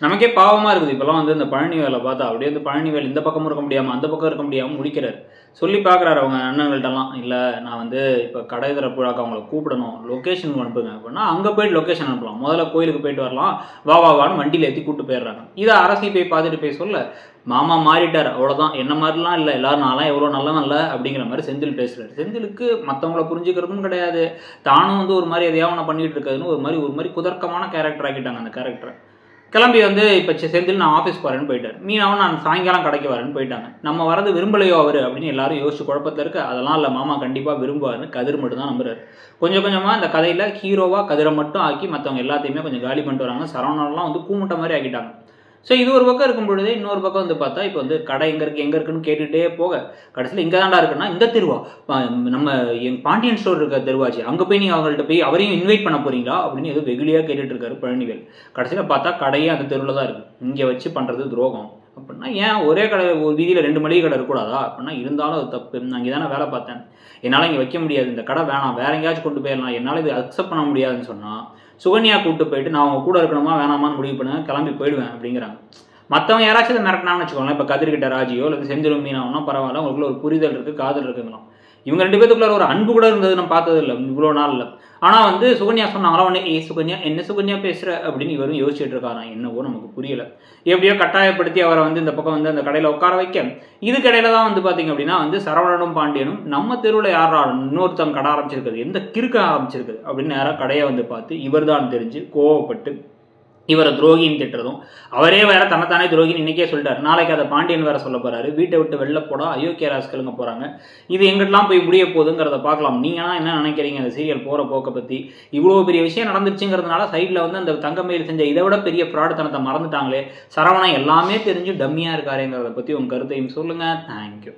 நமக்கே பாவமாக இருக்குது. இப்போலாம் வந்து இந்த பழனி வேலை பார்த்தா அப்படியே வந்து பழனி வேலை இந்த பக்கமும் இருக்க முடியாமல் அந்த பக்கம் இருக்க முடியாமல் முடிக்கிறார். சொல்லி பார்க்குறாரு அவங்க அண்ணங்கள்ட்டலாம், இல்லை நான் வந்து இப்போ கடை திறப்புழாக்கு அவங்கள கூப்பிடணும், லொக்கேஷன் அனுப்புங்க அப்படின்னா அங்கே போய்ட்டு லொக்கேஷன் அனுப்பலாம். முதல்ல கோயிலுக்கு போயிட்டு வரலாம், வான்னு வண்டியில் ஏற்றி கூப்பிட்டு போயிடுறாங்க. இதை அரசி போய் பார்த்துட்டு போய் சொல்ல, மாமா மாறிட்டார் அவ்வளோதான், என்ன மாதிரிலாம் இல்லை, எல்லாரும் நான்லாம் எவ்வளோ நல்லவன் இல்லை அப்படிங்கிற மாதிரி செந்தில் பேசுகிறார். செந்திலுக்கு மற்றவங்கள புரிஞ்சுக்கிறதும் கிடையாது, தானும் வந்து ஒரு மாதிரி எதையாவது ஒன்று பண்ணிகிட்டு இருக்காதுன்னு ஒரு மாதிரி குதர்க்கமான கேரக்டர் ஆக்கிட்டாங்க அந்த கேரக்டரை. கிளம்பி வந்து இப்போ செந்தில் நான் ஆஃபீஸ் போகிறேன்னு போயிட்டார், மீனாவும் நான் சாயங்காலம் கடைக்கு வரேன்னு போயிட்டாங்க. நம்ம வரது விரும்பலையோ அவர் அப்படின்னு எல்லாரும் யோசிச்சு குழப்பத்தில் இருக்கு. அதெல்லாம் இல்லை, மாமா கண்டிப்பாக விரும்புவார்னு கதிர் மட்டும் தான் நம்புறாரு. கொஞ்சம் கொஞ்சமாக இந்த கதையில் ஹீரோவாக கதிரை மட்டும் ஆக்கி மற்றவங்க எல்லாத்தையுமே கொஞ்சம் காலி பண்ணிட்டு வராங்க. சரவணன்லாம் வந்து கூமுட்ட மாதிரி ஆக்கிட்டாங்க. ஸோ இது ஒரு பக்கம் இருக்கும் பொழுது இன்னொரு பக்கம் வந்து பார்த்தா இப்போ வந்து கடை எங்கே இருக்குன்னு கேட்டுகிட்டே போக கடைசியில் இங்கே தாண்டா இருக்குன்னா இந்த தெருவா, நம்ம பாண்டியன் ஸ்டோர் இருக்க தெருவாச்சு, அங்கே போய் நீங்கள் அவங்கள்ட்ட போய் அவரையும் இன்வைட் பண்ண போகிறீங்களா அப்படின்னு ஏதோ வெகுளியாக கேட்டுட்டு இருக்காரு பழனிவேல். கடைசியில் பார்த்தா கடையே அந்த தெருவில் தான் இருக்குது. இங்கே வச்சு பண்ணுறது துரோகம் அப்படின்னா ஏன் ஒரே கடை ஒரு வீதியில் 2 மளிகை கடை இருக்கக்கூடாதா அப்படின்னா, இருந்தாலும் அது தப்பு. நான் இங்கே தானே வேலை பார்த்தேன், என்னால் இங்கே வைக்க முடியாது, இந்த கடை வேணாம், வேற எங்கேயாச்சும் கொண்டு போயிடலாம், என்னால் இது அக்செப்ட் பண்ண முடியாதுன்னு சொன்னால் சுகன்யா கூப்பிட்டு போயிட்டு நான் அவங்க கூட இருக்கணுமா வேணாமான்னு முடிவு பண்ணுவேன், கிளம்பி போயிடுவேன் அப்படிங்கிறாங்க. மற்றவங்க யாராச்சும் இதை மிரட்டினான்னு வச்சுக்கோங்களேன், இப்போ கதிர்கிட்ட ராஜியோ இல்லை செந்திலும் மீனாவுன்னா பரவாயில்ல, உங்களுக்குள்ள ஒரு புரிதல் இருக்குது, காதல் இருக்குங்களாம். இவங்க 2 பேத்துக்குள்ள ஒரு அன்பு கூட இருந்தது நம்ம பார்த்தது இல்லை இவ்வளோ நாளில். ஆனால் வந்து சுகன்யா சொன்னாங்களா உடனே சுகன்யா என்ன சுகன்யா பேசுகிற அப்படின்னு இவரும் யோசிச்சுட்டு இருக்காராம். என்னவோ நமக்கு புரியலை. எப்படியோ கட்டாயப்படுத்தி அவரை வந்து இந்த பக்கம் வந்து அந்த கடையில் உட்கார வைக்க, இதுக்கடையில தான் வந்து பார்த்தீங்க அப்படின்னா வந்து சரவணனும் பாண்டியனும் நம்ம தெருவில் யாரா இன்னொருத்தவங்க கடை ஆரம்பிச்சிருக்குது, எந்த கிறுக்க ஆரம்பிச்சிருக்குது அப்படின்னு நேராக கடையை வந்து பார்த்து இவர் தான் தெரிஞ்சு கோவப்பட்டு இவரை துரோகின்னு திட்டுறதும், அவரே வேற தன்னைத்தானே துரோகின்னு இன்னைக்கே சொல்லிட்டாரு. நாளைக்கு அதை பாண்டியன் வேற சொல்ல போறாரு, வீட்டை விட்டு வெளில போடா அயோக்கிய ராஸ்கலுங்க போறாங்க. இது எங்கிட்டலாம் போய் முடிய போகுதுங்கிறத பார்க்கலாம். நீங்கன்னா என்ன நினைக்கிறீங்க அந்த சீரியல் போற போக்க பத்தி? இவ்வளோ பெரிய விஷயம் நடந்துருச்சுங்கிறதுனால சைட்ல வந்து அந்த தங்கமயில் செஞ்ச இதை விட பெரிய ஃப்ராடுத்தனத்தை மறந்துட்டாங்களே, சரவணன் எல்லாமே தெரிஞ்சு டம்மியா இருக்காருங்கிறத பத்தி உங்க கருத்தையும் சொல்லுங்க. தேங்க்யூ.